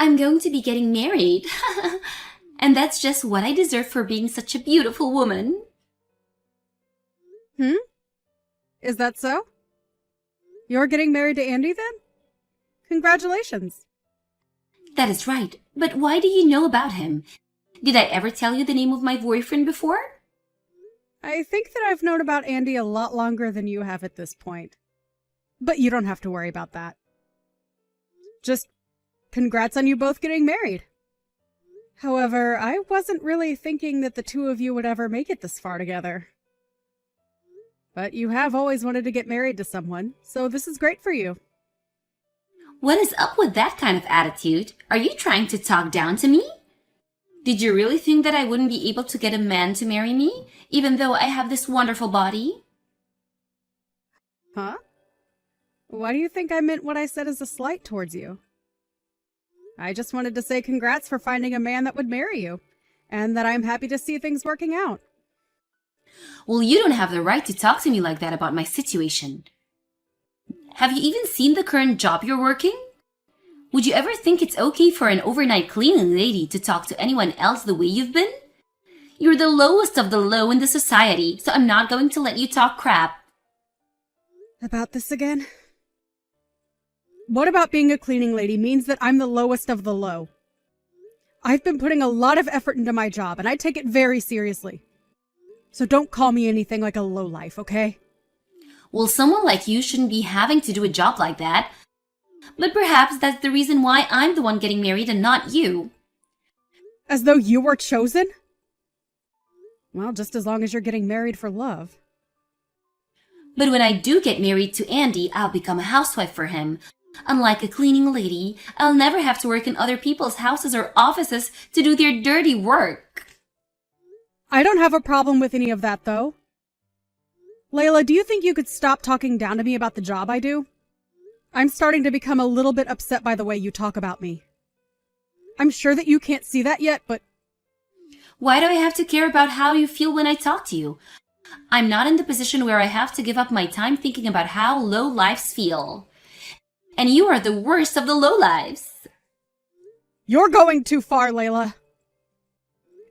I'm going to be getting married. And that's just what I deserve for being such a beautiful woman. Hmm? Is that so? You're getting married to Andy then? Congratulations. That is right. But why do you know about him? Did I ever tell you the name of my boyfriend before? I think that I've known about Andy a lot longer than you have at this point. But you don't have to worry about that. Just congrats on you both getting married. However, I wasn't really thinking that the two of you would ever make it this far together. But you have always wanted to get married to someone, so this is great for you. What is up with that kind of attitude? Are you trying to talk down to me? Did you really think that I wouldn't be able to get a man to marry me, even though I have this wonderful body? Huh? Why do you think I meant what I said as a slight towards you? I just wanted to say congrats for finding a man that would marry you, and that I'm happy to see things working out. Well, you don't have the right to talk to me like that about my situation. Have you even seen the current job you're working? Would you ever think it's okay for an overnight cleaning lady to talk to anyone else the way you've been? You're the lowest of the low in the society, so I'm not going to let you talk crap. About this again? What about being a cleaning lady means that I'm the lowest of the low? I've been putting a lot of effort into my job, and I take it very seriously. So don't call me anything like a lowlife, okay? Well, someone like you shouldn't be having to do a job like that. But perhaps that's the reason why I'm the one getting married and not you. As though you were chosen? Well, just as long as you're getting married for love. But when I do get married to Andy, I'll become a housewife for him. Unlike a cleaning lady, I'll never have to work in other people's houses or offices to do their dirty work. I don't have a problem with any of that, though. Layla, do you think you could stop talking down to me about the job I do? I'm starting to become a little bit upset by the way you talk about me. I'm sure that you can't see that yet, but... Why do I have to care about how you feel when I talk to you? I'm not in the position where I have to give up my time thinking about how low lives feel. And you are the worst of the low lives. You're going too far, Layla.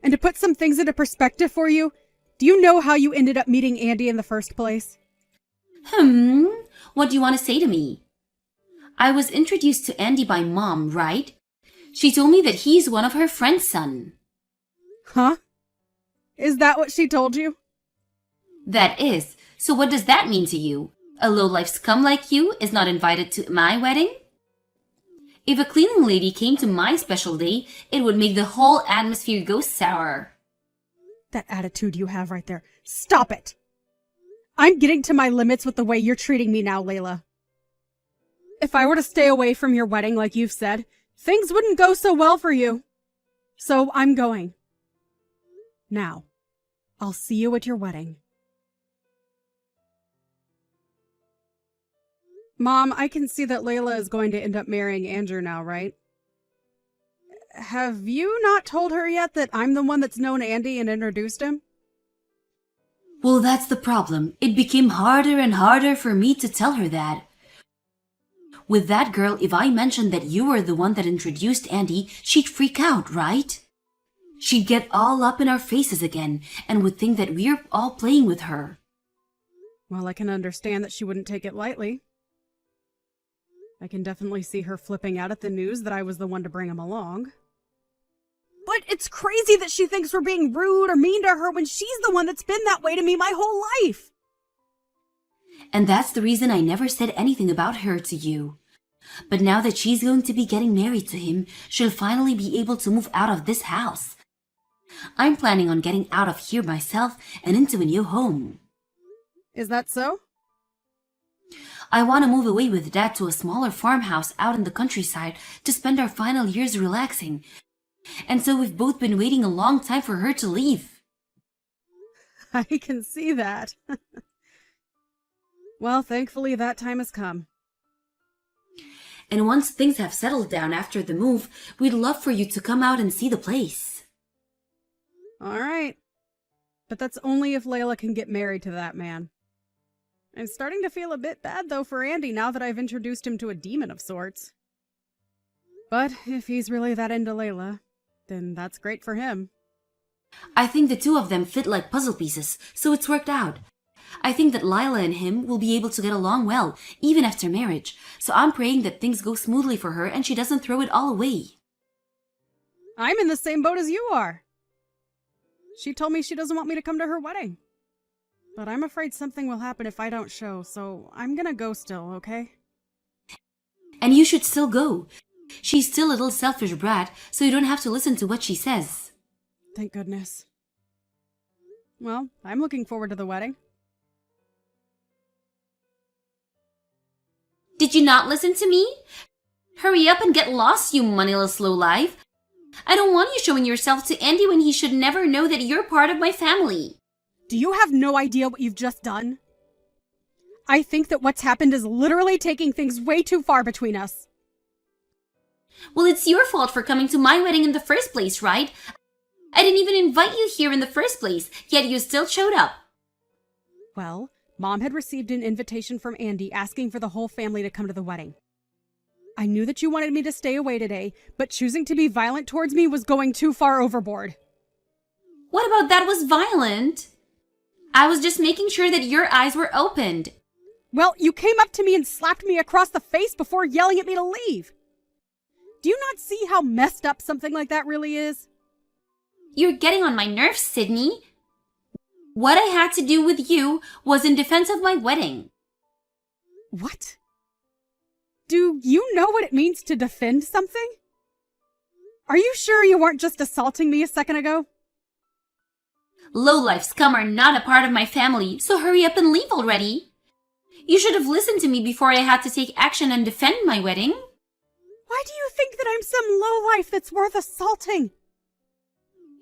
And to put some things into perspective for you, do you know how you ended up meeting Andy in the first place? What do you want to say to me? I was introduced to Andy by Mom, right? She told me that he's one of her friend's son. Huh? Is that what she told you? That is. So what does that mean to you? A low-life scum like you is not invited to my wedding? If a cleaning lady came to my special day, it would make the whole atmosphere go sour. That attitude you have right there. Stop it! I'm getting to my limits with the way you're treating me now, Layla. If I were to stay away from your wedding like you've said, things wouldn't go so well for you. So I'm going. Now, I'll see you at your wedding. Mom, I can see that Layla is going to end up marrying Andrew now, right? Have you not told her yet that I'm the one that's known Andy and introduced him? Well, that's the problem. It became harder and harder for me to tell her that. With that girl, if I mentioned that you were the one that introduced Andy, she'd freak out, right? She'd get all up in our faces again and would think that we're all playing with her. Well, I can understand that she wouldn't take it lightly. I can definitely see her flipping out at the news that I was the one to bring him along. But it's crazy that she thinks we're being rude or mean to her when she's the one that's been that way to me my whole life. And that's the reason I never said anything about her to you. But now that she's going to be getting married to him, she'll finally be able to move out of this house. I'm planning on getting out of here myself and into a new home. Is that so? I want to move away with Dad to a smaller farmhouse out in the countryside to spend our final years relaxing. And so we've both been waiting a long time for her to leave. I can see that. Well, thankfully that time has come. And once things have settled down after the move, we'd love for you to come out and see the place. All right. But that's only if Layla can get married to that man. I'm starting to feel a bit bad, though, for Andy now that I've introduced him to a demon of sorts. But if he's really that into Layla, then that's great for him. I think the two of them fit like puzzle pieces, so it's worked out. I think that Lila and him will be able to get along well, even after marriage, so I'm praying that things go smoothly for her and she doesn't throw it all away. I'm in the same boat as you are. She told me she doesn't want me to come to her wedding. But I'm afraid something will happen if I don't show, so I'm gonna go still, okay? And you should still go. She's still a little selfish brat, so you don't have to listen to what she says. Thank goodness. Well, I'm looking forward to the wedding. Did you not listen to me? Hurry up and get lost, you moneyless lowlife. I don't want you showing yourself to Andy when he should never know that you're part of my family. Do you have no idea what you've just done? I think that what's happened is literally taking things way too far between us. Well, it's your fault for coming to my wedding in the first place, right? I didn't even invite you here in the first place, yet you still showed up. Well, Mom had received an invitation from Andy asking for the whole family to come to the wedding. I knew that you wanted me to stay away today, but choosing to be violent towards me was going too far overboard. What about that was violent? I was just making sure that your eyes were opened. Well, you came up to me and slapped me across the face before yelling at me to leave. Do you not see how messed up something like that really is? You're getting on my nerves, Sydney. What I had to do with you was in defense of my wedding. What? Do you know what it means to defend something? Are you sure you weren't just assaulting me a second ago? Lowlife scum are not a part of my family, so hurry up and leave already. You should have listened to me before I had to take action and defend my wedding. Why do you think that I'm some lowlife that's worth assaulting?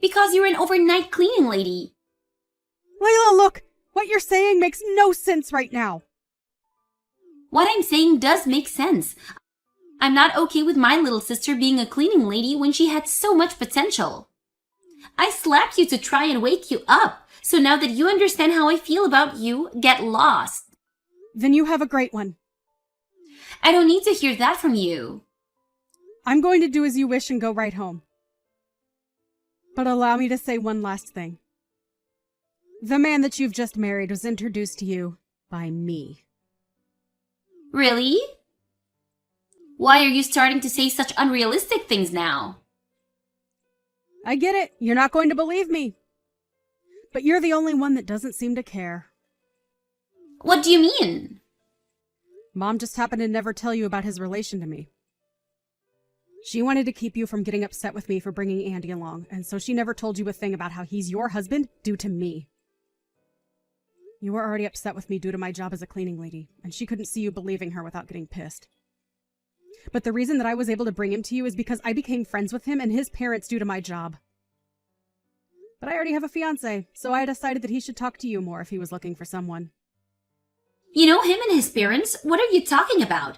Because you're an overnight cleaning lady. Layla, look! What you're saying makes no sense right now. What I'm saying does make sense. I'm not okay with my little sister being a cleaning lady when she had so much potential. I slapped you to try and wake you up, so now that you understand how I feel about you, get lost. Then you have a great one. I don't need to hear that from you. I'm going to do as you wish and go right home. But allow me to say one last thing. The man that you've just married was introduced to you by me. Really? Why are you starting to say such unrealistic things now? I get it. You're not going to believe me. But you're the only one that doesn't seem to care. What do you mean? Mom just happened to never tell you about his relation to me. She wanted to keep you from getting upset with me for bringing Andy along, and so she never told you a thing about how he's your husband due to me. You were already upset with me due to my job as a cleaning lady, and she couldn't see you believing her without getting pissed. But the reason that I was able to bring him to you is because I became friends with him and his parents due to my job. But I already have a fiancé, so I decided that he should talk to you more if he was looking for someone. You know him and his parents? What are you talking about?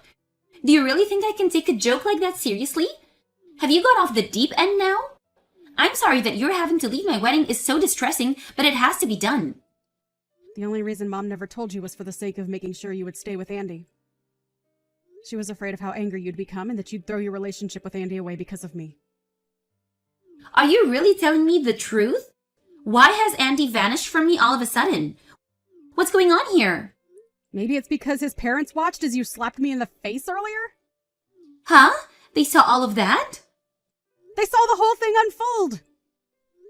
Do you really think I can take a joke like that seriously? Have you got off the deep end now? I'm sorry that you're having to leave my wedding is so distressing, but it has to be done. The only reason Mom never told you was for the sake of making sure you would stay with Andy. She was afraid of how angry you'd become and that you'd throw your relationship with Andy away because of me. Are you really telling me the truth? Why has Andy vanished from me all of a sudden? What's going on here? Maybe it's because his parents watched as you slapped me in the face earlier? Huh? They saw all of that? They saw the whole thing unfold!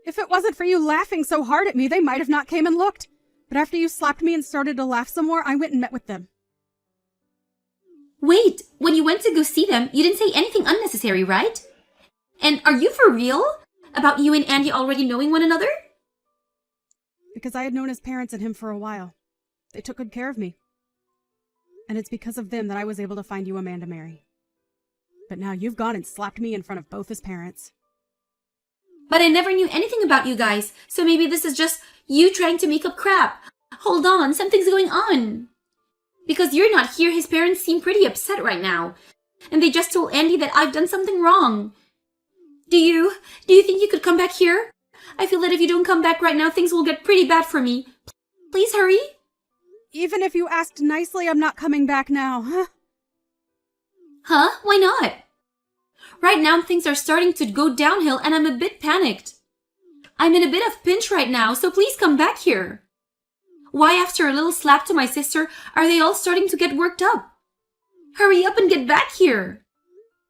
If it wasn't for you laughing so hard at me, they might have not came and looked. But after you slapped me and started to laugh some more, I went and met with them. Wait, when you went to go see them, you didn't say anything unnecessary, right? And are you for real? About you and Andy already knowing one another? Because I had known his parents and him for a while. They took good care of me. And it's because of them that I was able to find you a man to marry. But now you've gone and slapped me in front of both his parents. But I never knew anything about you guys, so maybe this is just you trying to make up crap. Hold on, something's going on. Because you're not here, his parents seem pretty upset right now. And they just told Andy that I've done something wrong. Do you think you could come back here? I feel that if you don't come back right now, things will get pretty bad for me. Please hurry. Even if you asked nicely, I'm not coming back now, huh? Huh? Why not? Right now, things are starting to go downhill and I'm a bit panicked. I'm in a bit of pinch right now, so please come back here. Why, after a little slap to my sister, are they all starting to get worked up? Hurry up and get back here.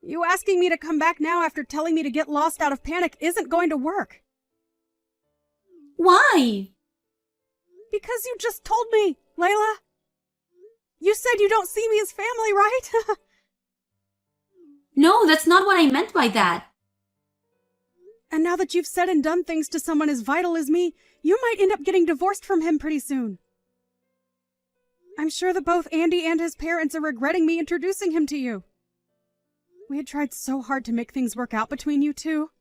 You asking me to come back now after telling me to get lost out of panic isn't going to work. Why? Because you just told me, Layla. You said you don't see me as family, right? No, that's not what I meant by that. And now that you've said and done things to someone as vital as me, you might end up getting divorced from him pretty soon. I'm sure that both Andy and his parents are regretting me introducing him to you. We had tried so hard to make things work out between you two.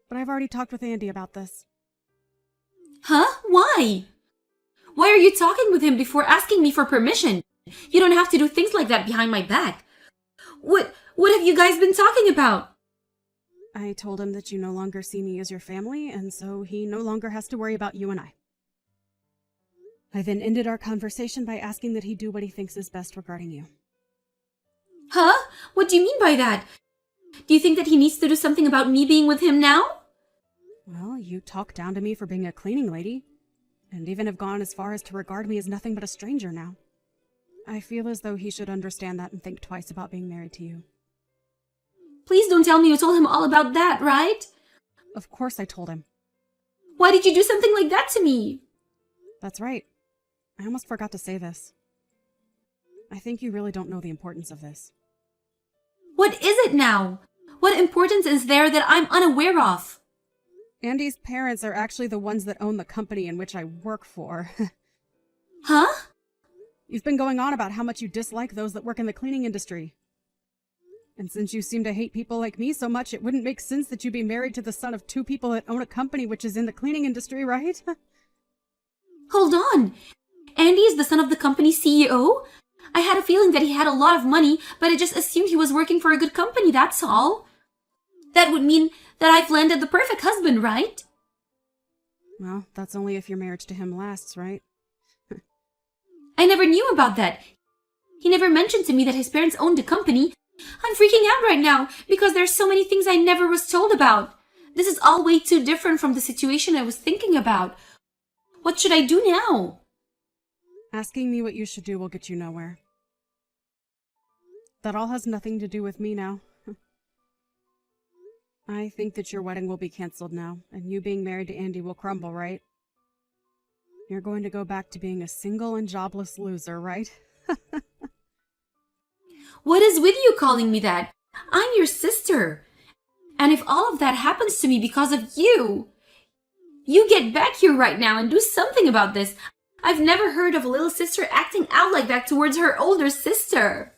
But I've already talked with Andy about this. Huh? Why? Why are you talking with him before asking me for permission? You don't have to do things like that behind my back. What have you guys been talking about? I told him that you no longer see me as your family, and so he no longer has to worry about you and I. I then ended our conversation by asking that he do what he thinks is best regarding you. Huh? What do you mean by that? Do you think that he needs to do something about me being with him now? Well, you talked down to me for being a cleaning lady, and even have gone as far as to regard me as nothing but a stranger now. I feel as though he should understand that and think twice about being married to you. Please don't tell me you told him all about that, right? Of course I told him. Why did you do something like that to me? That's right. I almost forgot to say this. I think you really don't know the importance of this. What is it now? What importance is there that I'm unaware of? Andy's parents are actually the ones that own the company in which I work for. Huh? You've been going on about how much you dislike those that work in the cleaning industry. And since you seem to hate people like me so much, it wouldn't make sense that you be married to the son of two people that own a company which is in the cleaning industry, right? Hold on. Andy is the son of the company's CEO? I had a feeling that he had a lot of money, but I just assumed he was working for a good company, that's all. That would mean that I've landed the perfect husband, right? Well, that's only if your marriage to him lasts, right? I never knew about that. He never mentioned to me that his parents owned a company. I'm freaking out right now because there's so many things I never was told about. This is all way too different from the situation I was thinking about. What should I do now? Asking me what you should do will get you nowhere. That all has nothing to do with me now. I think that your wedding will be canceled now, and you being married to Andy will crumble, right? You're going to go back to being a single and jobless loser, right? What is with you calling me that? I'm your sister. And if all of that happens to me because of you, you get back here right now and do something about this. I've never heard of a little sister acting out like that towards her older sister.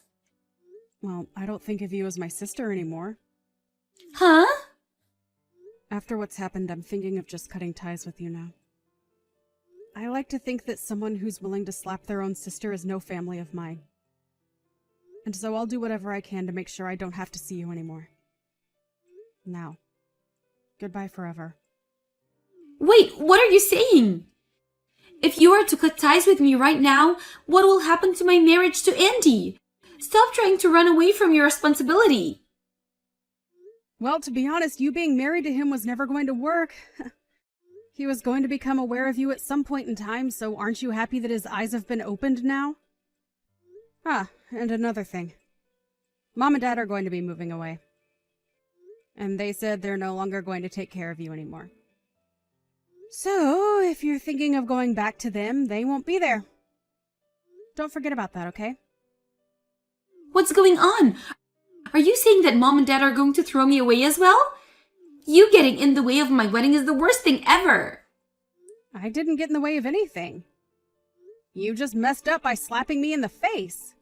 Well, I don't think of you as my sister anymore. Huh? After what's happened, I'm thinking of just cutting ties with you now. I like to think that someone who's willing to slap their own sister is no family of mine. And so I'll do whatever I can to make sure I don't have to see you anymore. Now, goodbye forever. Wait, what are you saying? If you are to cut ties with me right now, what will happen to my marriage to Andy? Stop trying to run away from your responsibility. Well, to be honest, you being married to him was never going to work. He was going to become aware of you at some point in time, so aren't you happy that his eyes have been opened now? Ah, and another thing. Mom and Dad are going to be moving away. And they said they're no longer going to take care of you anymore. So, if you're thinking of going back to them, they won't be there. Don't forget about that, okay? What's going on? Are you saying that Mom and Dad are going to throw me away as well? You getting in the way of my wedding is the worst thing ever. I didn't get in the way of anything. You just messed up by slapping me in the face.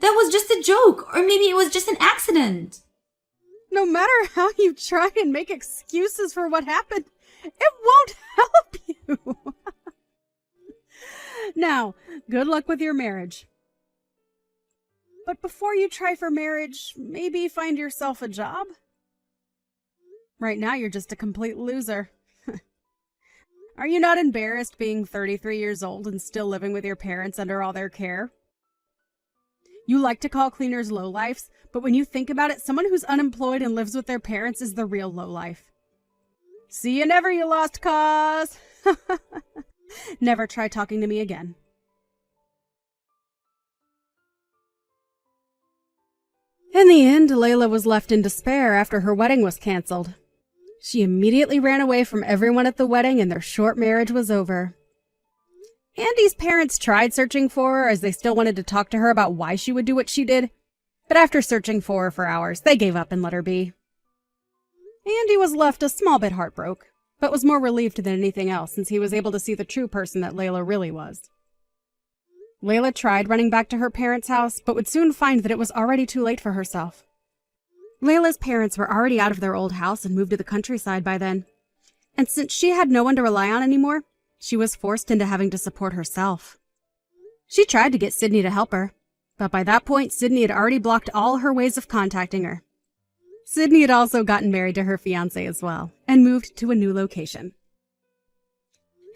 That was just a joke, or maybe it was just an accident. No matter how you try and make excuses for what happened, it won't help you. Now, good luck with your marriage. But before you try for marriage, maybe find yourself a job. Right now, you're just a complete loser. Are you not embarrassed being 33 years old and still living with your parents under all their care? You like to call cleaners lowlifes, but when you think about it, someone who's unemployed and lives with their parents is the real lowlife. See you never, you lost cause. Never try talking to me again. In the end, Layla was left in despair after her wedding was canceled. She immediately ran away from everyone at the wedding and their short marriage was over. Andy's parents tried searching for her as they still wanted to talk to her about why she would do what she did, but after searching for her for hours, they gave up and let her be. Andy was left a small bit heartbroken, but was more relieved than anything else since he was able to see the true person that Layla really was. Layla tried running back to her parents' house, but would soon find that it was already too late for herself. Layla's parents were already out of their old house and moved to the countryside by then, and since she had no one to rely on anymore, she was forced into having to support herself. She tried to get Sydney to help her, but by that point, Sydney had already blocked all her ways of contacting her. Sydney had also gotten married to her fiancé as well, and moved to a new location.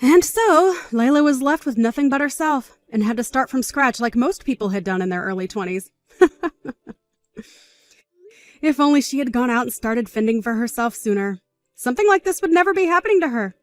And so, Layla was left with nothing but herself, and had to start from scratch like most people had done in their early 20s. If only she had gone out and started fending for herself sooner, something like this would never be happening to her.